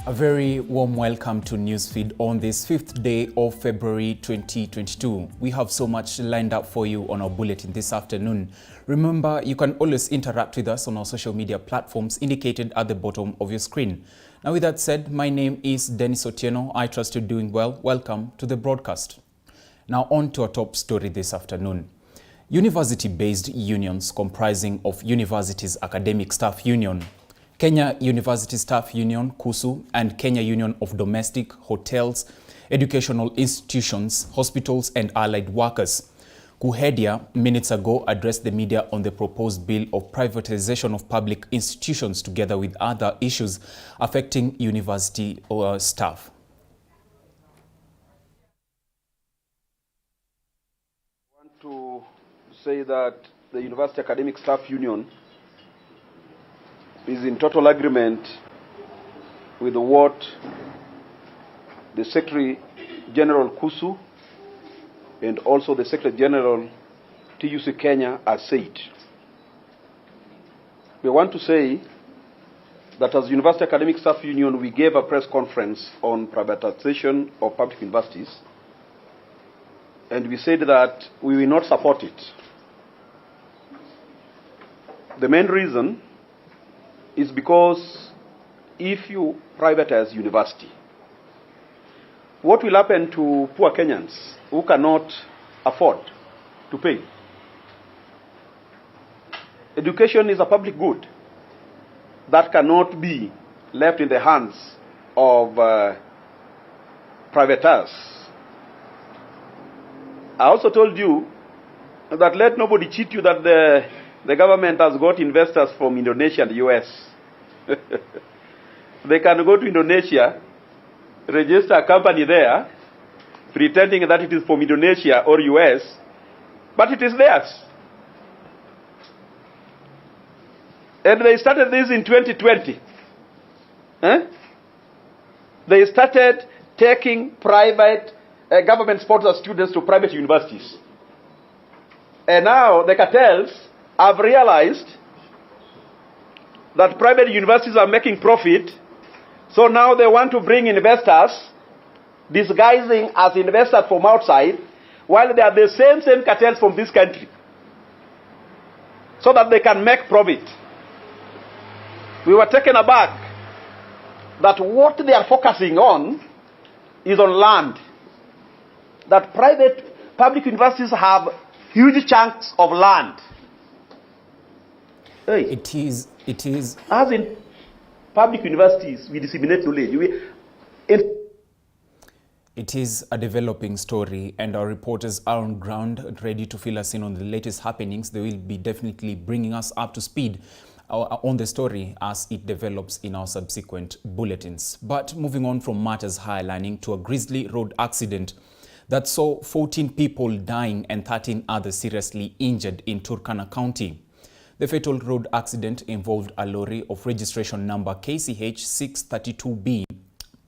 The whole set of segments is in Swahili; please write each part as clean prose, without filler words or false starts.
A very warm welcome to Newsfeed on this 5th day of February 2022. We have so much lined up for you on our bulletin this afternoon. Remember, you can always interact with us on our social media platforms indicated at the bottom of your screen. Now, with that said, my name is Dennis Otieno. I trust you're doing well. Welcome to the broadcast. Now, on to our top story this afternoon. University-based unions comprising of University's Academic Staff Union, Kenya University Staff Union, KUSU, and Kenya Union of Domestic, Hotels, Educational Institutions, Hospitals and Allied Workers, KUHEDIA, minutes ago addressed the media on the proposed bill of privatization of public institutions together with other issues affecting university staff. I want to say that the University Academic Staff Union is in total agreement with what the Secretary General KUSU and also the Secretary General TUC Kenya has said. We want to say that as University Academic Staff Union, we gave a press conference on privatization of public universities, and we said that we will not support it. The main reason is because if you privatize university, what will happen to poor Kenyans who cannot afford to pay? Education is a public good that cannot be left in the hands of privatizers. I also told you that let nobody cheat you that the government has got investors from Indonesia and the US. They can go to Indonesia, register a company there, pretending that it is from Indonesia or US, but it is theirs. And they started this in 2020. They started taking private, government-sponsored students to private universities. And now the cartels have realized that private universities are making profit, so now they want to bring investors, disguising as investors from outside, while they are the same cartels from this country, so that they can make profit. We were taken aback that what they are focusing on is on land, that public universities have huge chunks of land. Hey. It is. As in public universities, we disseminate knowledge. It is a developing story, and our reporters are on ground, ready to fill us in on the latest happenings. They will be definitely bringing us up to speed on the story as it develops in our subsequent bulletins. But moving on from matters highlighting to a grisly road accident that saw 14 people dying and 13 others seriously injured in Turkana County. The fatal road accident involved a lorry of registration number KCH 632B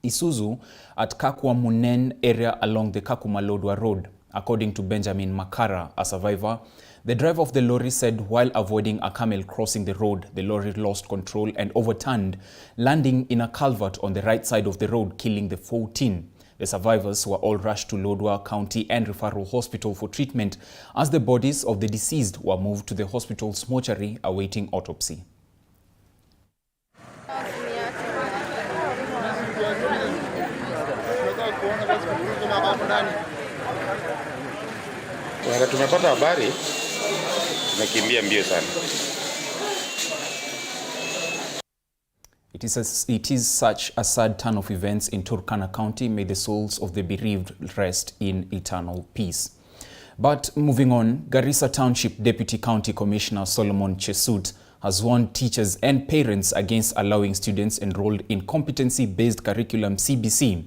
Isuzu at Kakwa Munen area along the Kakuma-Lodwar Road. According to Benjamin Makara, a survivor, the driver of the lorry said while avoiding a camel crossing the road, the lorry lost control and overturned, landing in a culvert on the right side of the road, killing the 14. The survivors were all rushed to Lodwar County and Referral Hospital for treatment as the bodies of the deceased were moved to the hospital's mortuary awaiting autopsy. Tumepata habari, tumekimbia mbio sana. It is such a sad turn of events in Turkana County. May the souls of the bereaved rest in eternal peace. But moving on, Garissa Township Deputy County Commissioner Solomon Chesut has warned teachers and parents against allowing students enrolled in competency-based curriculum CBC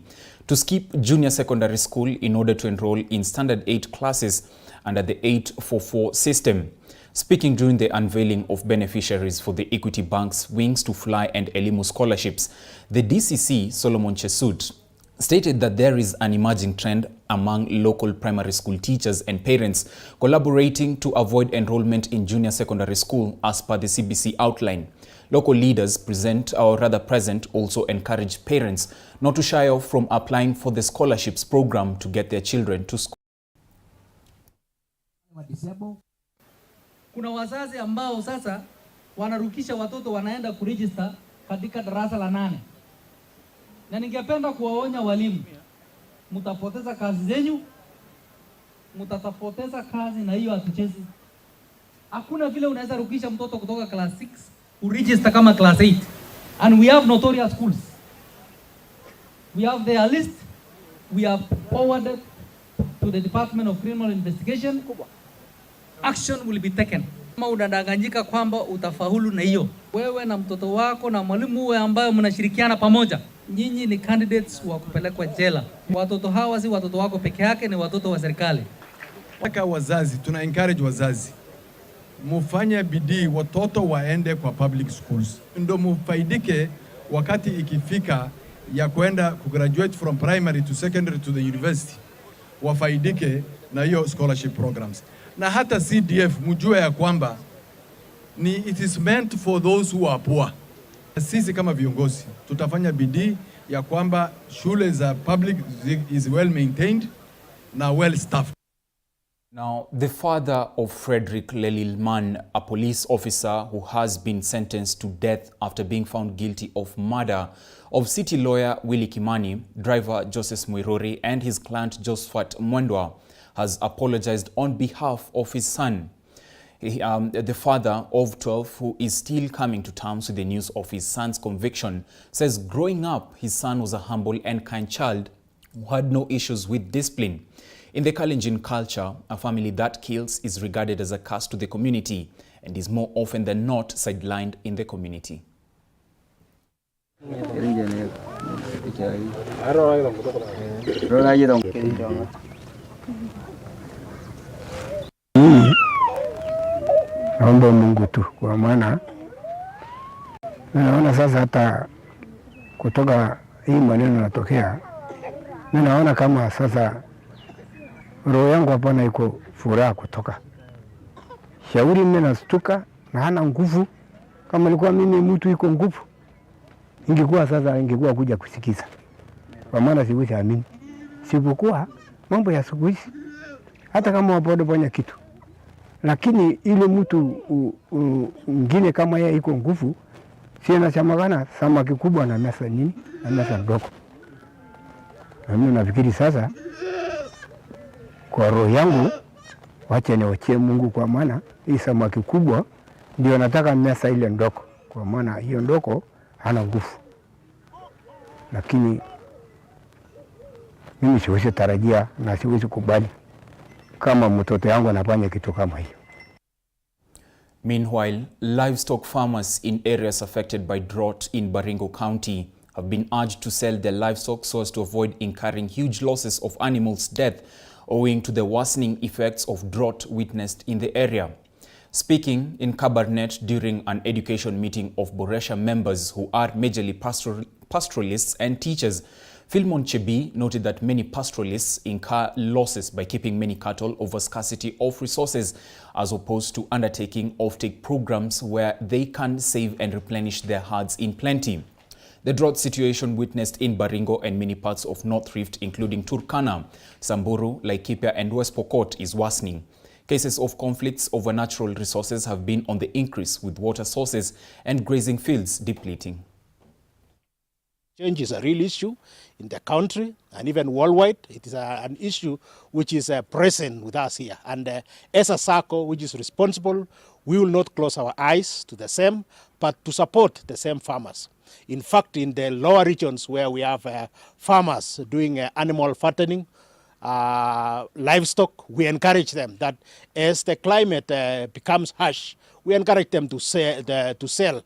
to skip junior secondary school in order to enroll in Standard 8 classes under the 844 system. Speaking during the unveiling of beneficiaries for the Equity Bank's Wings to Fly and Elimu scholarships, the DCC, Solomon Chesut, stated that there is an emerging trend among local primary school teachers and parents collaborating to avoid enrollment in junior secondary school as per the CBC outline. Local leaders present also encourage parents not to shy off from applying for the scholarships program to get their children to school. Kuna wazazi ambao sasa wanarukisha watoto wanaenda kuregister katika darasa la 8. Na ningependa kuwaonya walimu, mtapoteza kazi zenyu, mtatapoteza kazi na hiyo hatuchezi. Hakuna vile unaweza rukisha mtoto kutoka class 6 uregister kama class 8. And we have notorious schools. We have their list. We have forwarded to the Department of Criminal Investigation. Action will be taken. Kama unadanganyika kwamba utafaulu na hiyo, wewe na mtoto wako na mwalimu wewe ambaye mnashirikiana pamoja, nyinyi ni candidates wa kupelekwa jela. Watoto hawa si watoto wako peke yake, ni watoto wa serikali. Wazazi, tuna encourage wazazi, mufanye bidii watoto waende kwa public schools, ndio mufaidike wakati ikifika ya kwenda kugraduate from primary to secondary to the university, wafaidike na hiyo scholarship programs. Na hata CDF mjue ya kwamba it is meant for those who are poor. Sisi kama viongozi tutafanya bidii ya kwamba shule za public is well maintained na well staffed. Now, the father of Frederick Lelilman, a police officer who has been sentenced to death after being found guilty of murder of city lawyer Willy Kimani, driver Joseph Mwiruri, and his client Josephat Mwendwa, has apologized on behalf of his son. The father of 12, who is still coming to terms with the news of his son's conviction, says growing up, his son was a humble and kind child who had no issues with discipline. In the Kalenjin culture, a family that kills is regarded as a curse to the community and is more often than not sidelined in the community. Naomba Mungu tu, kwa maana naona sasa hata kutoka hii maneno natokea, naona kama sasa roho yangu hapana iko furaha kutoka. Shauri mimi nastuka na hana nguvu. Kama nilikuwa mimi mtu iko nguvu, ingekuwa kuja kusikiza. Kwa maana siwezi amini. Sipokuwa mambo ya siku hizi, hata kama wapodo fanya kitu, lakini ile mtu mwingine kama yeye iko nguvu, si anachamagana samaki kubwa na mesa nini na mesa ndogo. Na mimi nafikiri sasa kwa roho yangu wacha niwachie Mungu, kwa maana hii samaki kubwa ndio nataka mesa ile ndogo, kwa maana hiyo ndogo hana nguvu. Lakini mimi siwezi tarajia na siwezi kubali kama mtoto yangu anafanya kitu kama hiyo. Meanwhile, livestock farmers in areas affected by drought in Baringo County have been urged to sell their livestock so as to avoid incurring huge losses of animals' death owing to the worsening effects of drought witnessed in the area. Speaking in Kabarnet during an education meeting of Boresha members who are majorly pastoralists and teachers, Philemon Chebi noted that many pastoralists incur losses by keeping many cattle over scarcity of resources, as opposed to undertaking offtake programs where they can save and replenish their herds in plenty. The drought situation witnessed in Baringo and many parts of North Rift, including Turkana, Samburu, Laikipia and West Pokot, is worsening. Cases of conflicts over natural resources have been on the increase, with water sources and grazing fields depleting. Change is a real issue in the country and even worldwide. It is an issue which is present with us here. And as a SACCO, which is responsible, we will not close our eyes to the same, but to support the same farmers. In fact, in the lower regions where we have farmers doing animal fattening, livestock, we encourage them that as the climate becomes harsh, we encourage them to sell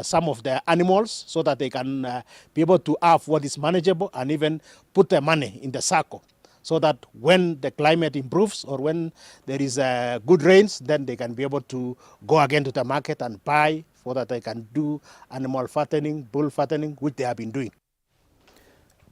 some of the animals so that they can be able to have what is manageable and even put their money in the SACCO, so that when the climate improves or when there is good rains, then they can be able to go again to the market and buy, so that they can do animal fattening, bull fattening, which they have been doing.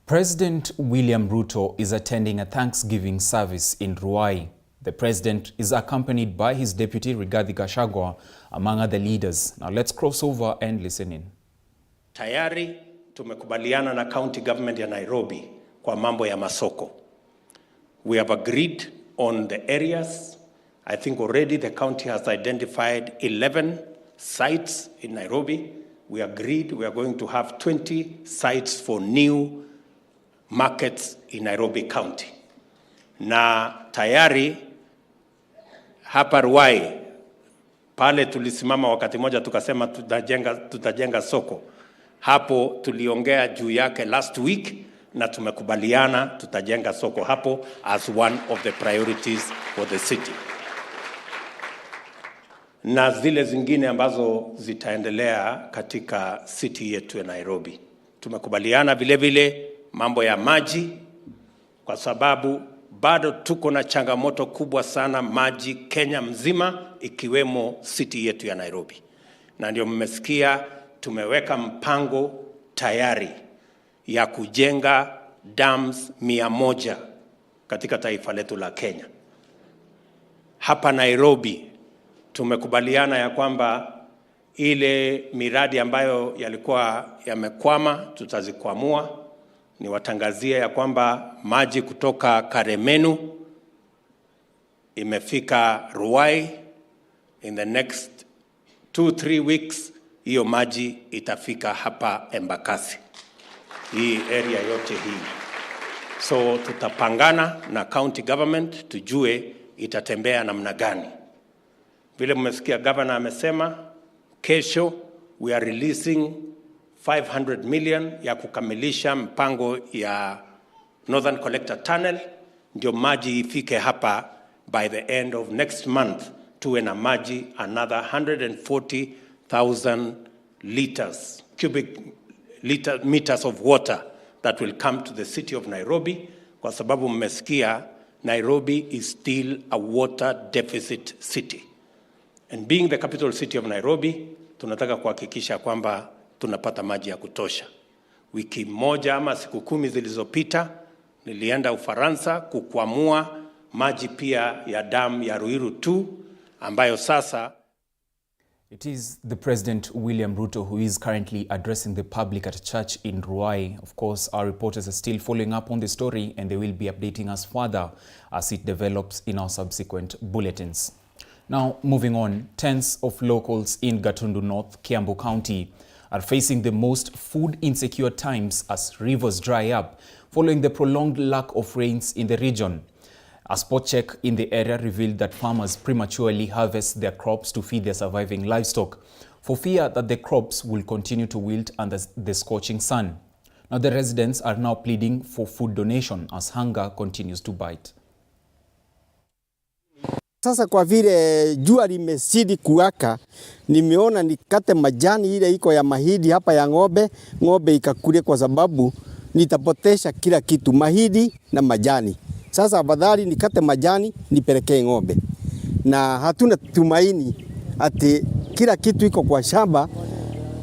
President William Ruto is attending a Thanksgiving service in Ruai. The president is accompanied by his deputy Rigathi Gachagua, among other leaders. Now let's cross over and listen in. Tayari tumekubaliana na county government ya Nairobi kwa mambo ya masoko. We have agreed on the areas. I think already the county has identified 11 sites in Nairobi. We agreed we are going to have 20 sites for new markets in Nairobi County. Na tayari hapa Ruai pale tulisimama wakati moja tukasema tutajenga soko. Hapo tuliongea juu yake last week na tumekubaliana tutajenga soko hapo as one of the priorities for the city. Na zile zingine ambazo zitaendelea katika city yetu ya Nairobi. Tumekubaliana vile vile mambo ya maji kwa sababu bado tuko na changamoto kubwa sana maji Kenya mzima ikiwemo city yetu ya Nairobi. Na ndio mmesikia tumeweka mpango tayari ya kujenga dams 100 katika taifa letu la Kenya. Hapa Nairobi tumekubaliana ya kwamba ile miradi ambayo yalikuwa yamekwama tutazikwamua. Niwatangazie ya kwamba maji kutoka Karemenu imefika Ruai. In the next 2-3 weeks hiyo maji itafika hapa Embakasi, hii area yote hii. So tutapangana na county government tujue itatembea namna gani. Vile mmesikia governor amesema kesho we are releasing 500 million ya kukamilisha mpango ya Northern Collector Tunnel, ndio maji ifike hapa by the end of next month, tuwe na maji another 140,000 meters of water that will come to the city of Nairobi, kwa sababu mmesikia Nairobi is still a water deficit city. And being the capital city of Nairobi, tunataka kuhakikisha kwamba tunapata maji ya kutosha. Wiki moja ama siku 10 zilizopita nilienda Ufaransa kukwamua maji pia ya dam ya Ruiru 2 ambayo sasa. It is the President William Ruto who is currently addressing the public at a church in Ruai. Of course, our reporters are still following up on the story and they will be updating us further as it develops in our subsequent bulletins. Now, moving on, tens of locals in Gatundu North, Kiambu County, are facing the most food insecure times as rivers dry up following the prolonged lack of rains in the region. A spot check in the area revealed that farmers prematurely harvest their crops to feed their surviving livestock for fear that the crops will continue to wilt under the scorching sun. Now, the residents are now pleading for food donation as hunger continues to bite. Sasa kwa vile jua limezidi kuwaka, nimeona nikate majani ile iko ya mahidi hapa ya ng'ombe ikakule, kwa sababu nitapotesha kila kitu, mahidi na majani. Sasa afadhali nikate majani nipelekee ng'ombe, na hatuna tumaini ati kila kitu iko kwa shamba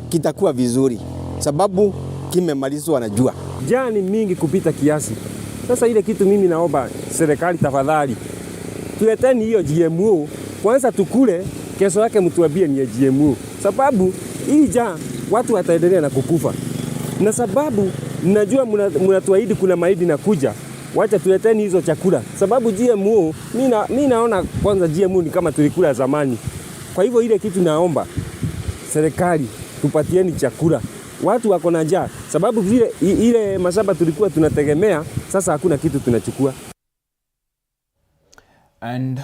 kitakuwa vizuri, sababu kimemalizwa na jua. Jani mingi kupita kiasi. Sasa ile kitu mimi naomba serikali tafadhali tuleteni hiyo GMO kwanza tukule, kesho yake mtuambie ni GMO, sababu hii watu wataendelea na kukufa. Na sababu mnajua mnatuahidi kuna mahidi na kuja, wacha tuleteni hizo chakula, sababu GMO mimi naona kwanza GMO ni kama tulikula zamani. Kwa hivyo ile kitu naomba serikali tupatieni chakula, watu wako na njaa, sababu vile ile mashamba tulikuwa tunategemea sasa hakuna kitu tunachukua. And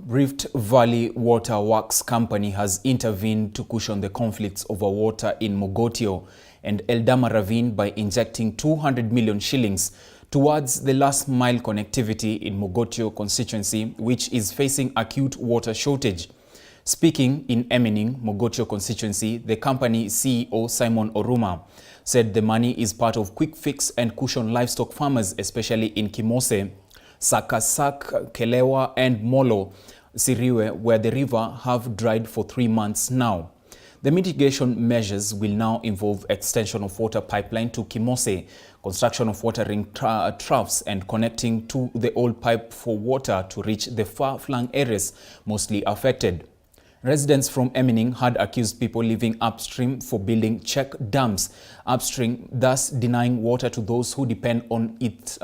Rift Valley Water Works Company has intervened to cushion the conflicts over water in Mogotio and Eldama Ravine by injecting 200 million shillings towards the last mile connectivity in Mogotio constituency, which is facing acute water shortage. Speaking in Emening, Mogotio constituency, the company CEO Simon Oruma said the money is part of quick fix and cushion livestock farmers, especially in Kimose, Sakasak, Kelewa and Molo Siriwe, where the river have dried for 3 months now. The mitigation measures will now involve extension of water pipeline to Kimose, construction of watering troughs, and connecting to the old pipe for water to reach the far-flung areas mostly affected. Residents from Emining had accused people living upstream for building check dams upstream, thus denying water to those who depend on it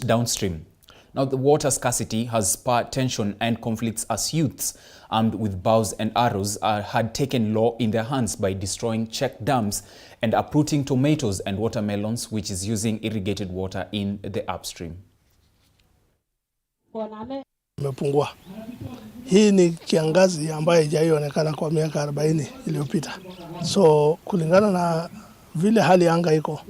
downstream. Now, the water scarcity has sparked tension and conflicts as youths armed with bows and arrows had taken law in their hands by destroying check dams and uprooting tomatoes and watermelons, which is using irrigated water in the upstream. Imepungua. Hii ni kiangazi ambayo haijaonekana kwa miaka 40 iliyopita. So kulingana na vile hali anga iko,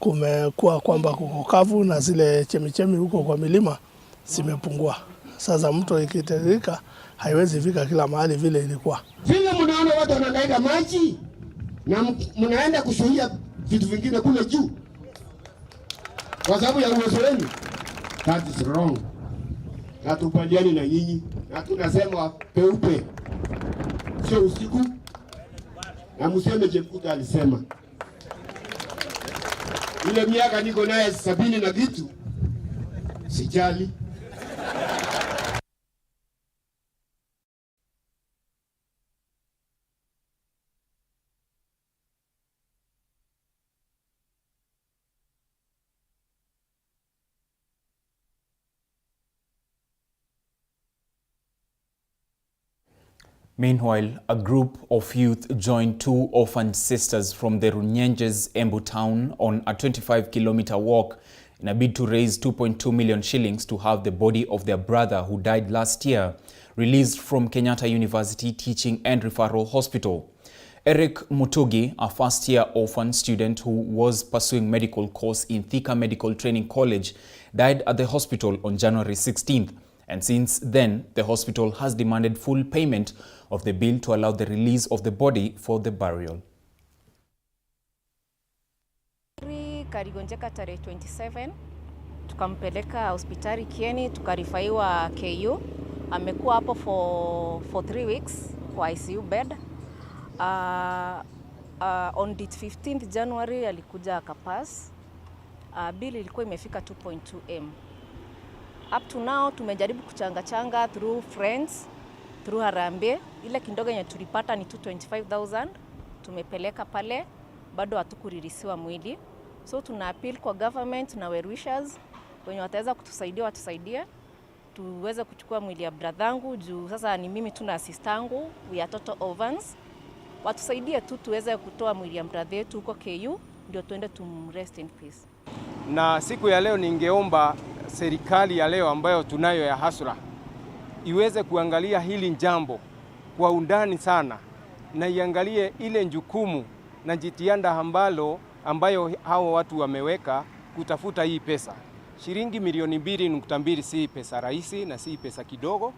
kumekuwa kwamba kuko kavu na zile chemichemi huko kwa milima zimepungua. Sasa mto ikitiririka haiwezi fika kila mahali vile ilikuwa. Vile mnaona watu wanahangaika maji na mnaenda kushuhudia vitu vingine kule juu kwa sababu ya uwezo wenu. That is wrong. Hatupaliani na nyinyi, na tunasema peupe, sio usiku, na mseme Chekuta alisema. Ile miaka niko naye 70 na vitu, sijali. Meanwhile, a group of youth joined two orphaned sisters from the Runyenjes, Embu town on a 25-kilometer walk in a bid to raise 2.2 million shillings to have the body of their brother who died last year released from Kenyatta University Teaching and Referral Hospital. Eric Mutugi, a first-year orphan student who was pursuing medical course in Thika Medical Training College, died at the hospital on January 16th. And since then, the hospital has demanded full payment of the bill to allow the release of the body for the burial. Karigonjeka tarehe 27, tukampeleka hospitali Kieni, tukarifaiwa KU. Amekuwa hapo for 3 weeks kwa ICU bed. On the 15th January alikuja akapass. Bill ilikuwa imefika 2.2 M. Up to now tumejaribu kuchanga through friends, through Harambee. Ile kidogo yenye tulipata ni 225,000. Tumepeleka pale, bado hatukuririsiwa mwili. So tuna appeal kwa government na well wishers wenye wataweza kutusaidia watusaidie tuweze kuchukua mwili ya bradhangu juu sasa ni mimi tuna asistangu, we are total orphans. Watusaidie tu tuweze kutoa mwili ya brother yetu huko KU ndio tuende rest in peace. Na siku ya leo ningeomba serikali ya leo ambayo tunayo ya hasra iweze kuangalia hili jambo kwa undani sana na iangalie ile jukumu na jitihada ambayo hao watu wameweka kutafuta hii pesa. Shilingi milioni 2.2 si pesa rahisi na si pesa kidogo.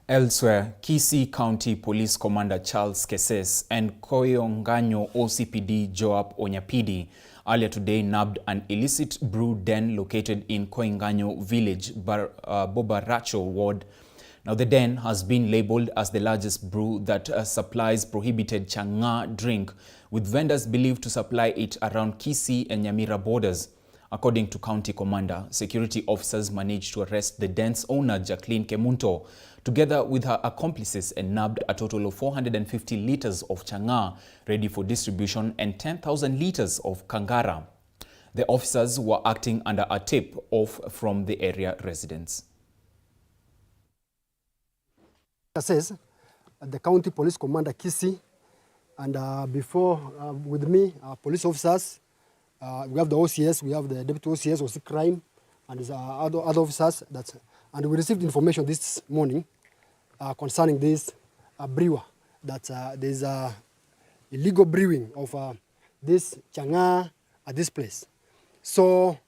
Elsewhere, Kisii County Police Commander Charles Keses and Koyonganyo OCPD Joab Onyapidi earlier today nabbed an illicit brew den located in Koyonganyo village, Bobaracho ward. Now, the den has been labeled as the largest brew that supplies prohibited chang'aa drink, with vendors believed to supply it around Kisii and Nyamira borders. According to County Commander, security officers managed to arrest the den's owner, Jacqueline Kemunto, together with her accomplices, and nabbed a total of 450 liters of chang'aa ready for distribution and 10,000 liters of kangara. The officers were acting under a tip off from the area residents. Says the County Police Commander Kisii, and before with me, police officers, we have the OCS, we have the Deputy OCS, OC Crime, and other officers. And we received information this morning concerning this brewer, that there's illegal brewing of this chang'aa at this place. So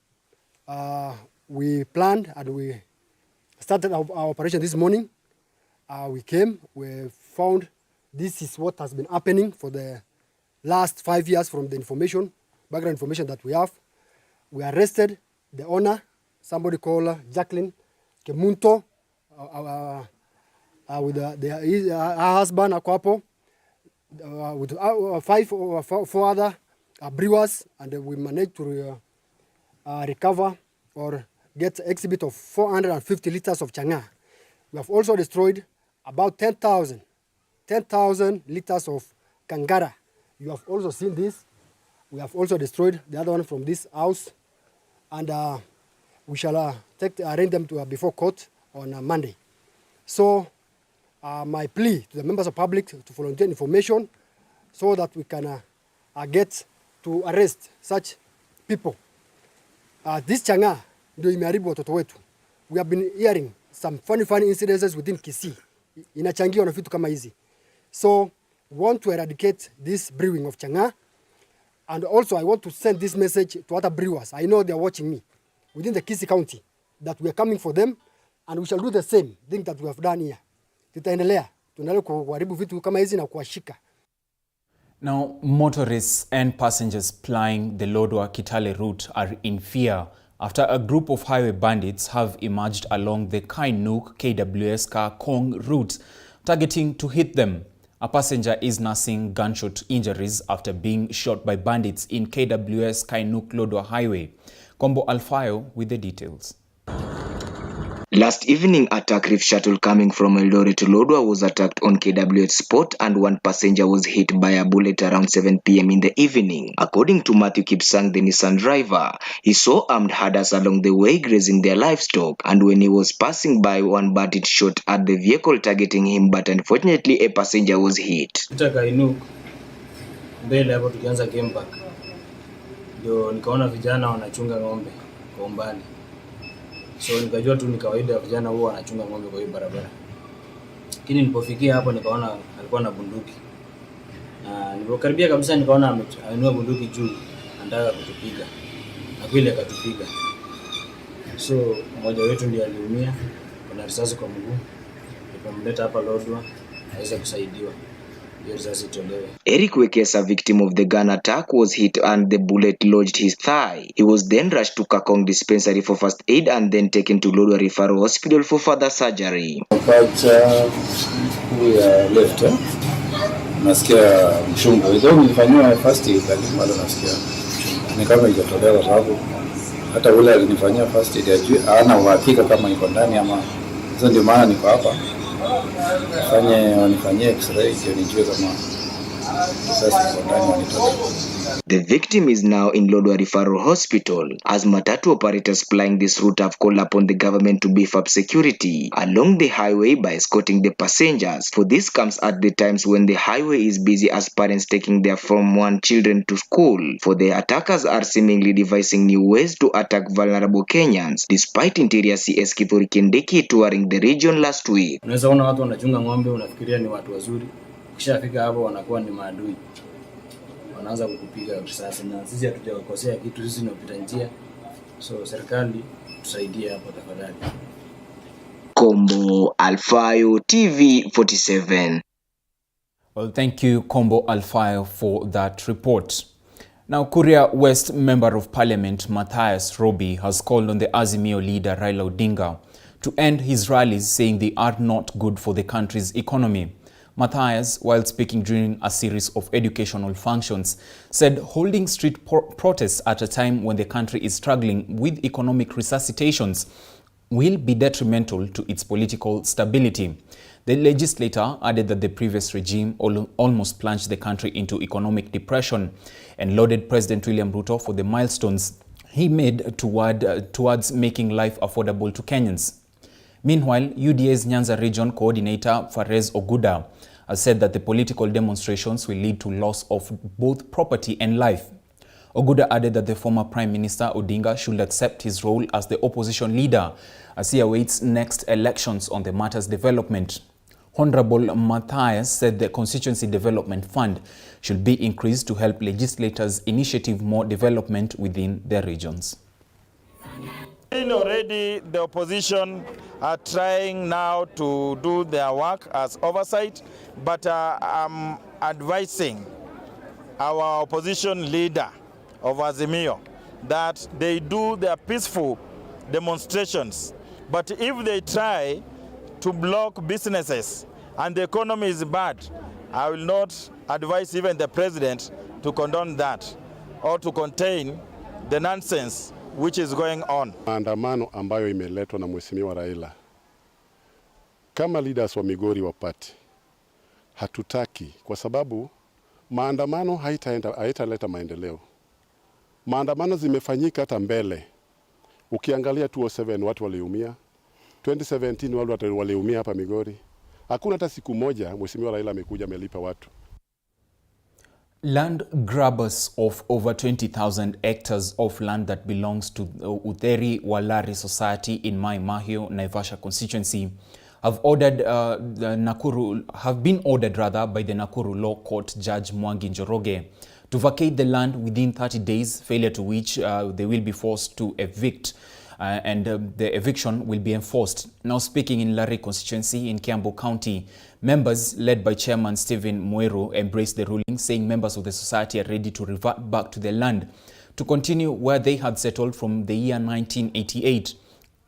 we planned and we started our operation this morning. We came, we found this is what has been happening for the last 5 years from the background information that we have. We arrested the owner, somebody called Jacqueline Kemunto, with her husband Akwapo. with 5 or 4 other brewers, and we managed to recover or get exhibit of 450 liters of chang'aa. We have also destroyed about 10,000 liters of kangara. You have also seen this. We have also destroyed the other one from this house, and we shall arrange them to before court on Monday. So my plea to the members of public to volunteer information so that we can get to arrest such people. This chang'aa ndio imeharibu watoto wetu. We have been hearing some funny incidences within Kisii. Inachangiwa na vitu kama hizi. So we want to eradicate this brewing of chang'aa. And also I want to send this message to other brewers. I know they are watching me within the Kisii County that we are coming for them, and we shall do the same thing that we have done here. Tutaendelea kuharibu vitu kama hizi na kuwashika. Now, motorists and passengers plying the Lodwar-Kitale route are in fear after a group of highway bandits have emerged along the Kainuk-KWS-Kong route, targeting to hit them. A passenger is nursing gunshot injuries after being shot by bandits in KWS Kainuk-Lodwar Highway. Kombo Alfayo with the details. Last evening, a TAKRIF shuttle coming from Eldoret to Lodwar was attacked on KWS spot, and one passenger was hit by a bullet around 7 p.m. in the evening. According to Matthew Kipsang, the Nissan driver, he saw armed herders along the way grazing their livestock, and when he was passing by, one bandit shot at the vehicle targeting him, but unfortunately a passenger was hit. Mbele hapo tukianza game back, ndio nikaona vijana wanachunga ng'ombe kwa umbali. So nikajua tu ni kawaida vijana huwa wanachunga ng'ombe kwa hiyo barabara. Lakini nilipofikia hapo nikaona alikuwa na bunduki. Na nilipokaribia kabisa nikaona ameinua bunduki juu, anataka kutupiga. Na kweli akatupiga. So mmoja wetu ndiye aliumia, kuna risasi kwa mguu. Nikamleta hapa Lodwar aweze kusaidiwa. Eric Wekesa, victim of the gun attack, was hit and the bullet lodged his thigh. He was then rushed to Kakong Dispensary for first aid and then taken to Lodwar Referral Hospital for further surgery. Nasikia mchungu. Hizo nilifanywa first aid, lakini bado nasikia ni kama haijatolewa, sababu hata ule alinifanyia first aid ajui hana uhakika kama iko ndani ama. Hizo ndio maana niko hapa. Wanifanyie x-ray ndio nijue kama sasa iko ndani wanitoa. The victim is now in Lodwar Referral Hospital, as matatu operators plying this route have called upon the government to beef up security along the highway by escorting the passengers. For this comes at the times when the highway is busy as parents taking their Form 1 children to school, for the attackers are seemingly devising new ways to attack vulnerable Kenyans, despite Interior CS Kithure Kindiki touring the region last week. Unaweza ona watu wanachunga ng'ombe unafikiria ni watu wazuri, ukishafika hapo wanakuwa ni maadui. Wanaanza kukupiga risasi, na sisi hatujakosea kitu, sisi tunapita njia. So serikali tusaidie hapo tafadhali. Kombo Alfayo, TV47. Well, thank you, Kombo Alfayo, for that report. Now, Kuria West Member of Parliament Mathias Robi has called on the Azimio leader Raila Odinga to end his rallies, saying they are not good for the country's economy. Mathias, while speaking during a series of educational functions, said holding street protests at a time when the country is struggling with economic resuscitations will be detrimental to its political stability. The legislator added that the previous regime almost plunged the country into economic depression and lauded President William Ruto for the milestones he made towards making life affordable to Kenyans. Meanwhile, UDA's Nyanza Region Coordinator Farez Oguda has said that the political demonstrations will lead to loss of both property and life. Oguda added that the former Prime Minister Odinga should accept his role as the opposition leader as he awaits next elections on the matter's development. Honorable Mathias said the Constituency Development Fund should be increased to help legislators initiate more development within their regions. Already the opposition are trying now to do their work as oversight, but I'm advising our opposition leader of Azimio that they do their peaceful demonstrations. But if they try to block businesses and the economy is bad, I will not advise even the president to condone that or to contain the nonsense which is going on. Maandamano ambayo imeletwa na Mheshimiwa Raila, kama leaders wa Migori wa party hatutaki, kwa sababu maandamano haitaleta maendeleo. Maandamano zimefanyika hata mbele. Ukiangalia 2007 watu waliumia, 2017 watu waliumia hapa Migori. Hakuna hata siku moja Mheshimiwa Raila amekuja amelipa watu. Land grabbers of over 20,000 hectares of land that belongs to the Utheri Walari Society in Mai Mahiu, Naivasha constituency have been ordered by the Nakuru Law Court Judge Mwangi Njoroge to vacate the land within 30 days, failure to which they will be forced to evict. The eviction will be enforced. Now speaking in Lari constituency in Kiambu County, members led by Chairman Stephen Mweru embraced the ruling, saying members of the society are ready to revert back to their land to continue where they had settled from the year 1988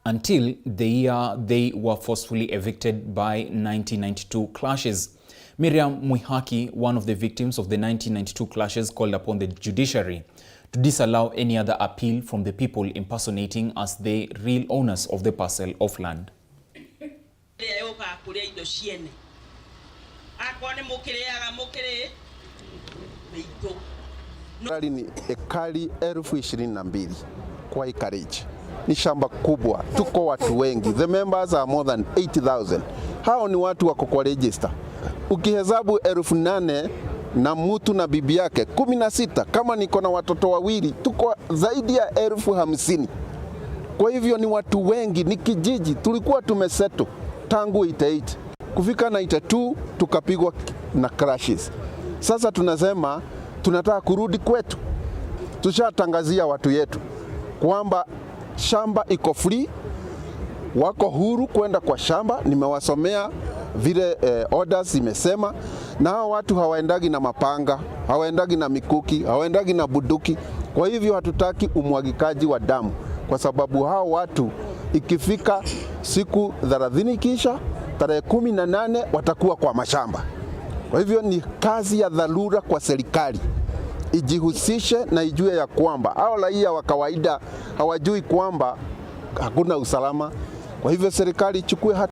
until the year they were forcefully evicted by 1992 clashes. Miriam Mwihaki, one of the victims of the 1992 clashes, called upon the judiciary to disallow any other appeal from the people impersonating as the real owners of the parcel of land. Ni ekari 22,000 kwa acreage. Ni shamba kubwa, tuko watu wengi. The members are more than 80,000. Hao ni watu wako kwa register. Ukihesabu 8,000 na mtu na bibi yake 16, kama niko na watoto wawili, tuko zaidi ya 50,000. Kwa hivyo ni watu wengi, ni kijiji. Tulikuwa tumeseto tangu 88. Kufika 92 tukapigwa na crashes. Sasa tunasema tunataka kurudi kwetu. Tushatangazia watu yetu kwamba shamba iko free, wako huru kwenda kwa shamba. Nimewasomea vile orders imesema, na hao watu hawaendagi na mapanga, hawaendagi na mikuki, hawaendagi na buduki. Kwa hivyo hatutaki umwagikaji wa damu, kwa sababu hao watu ikifika siku 30 kisha tarehe 18 watakuwa kwa mashamba. Kwa hivyo ni kazi ya dharura kwa serikali ijihusishe na ijue ya kwamba hao raia wa kawaida hawajui kwamba hakuna usalama. Kwa hivyo serikali ichukue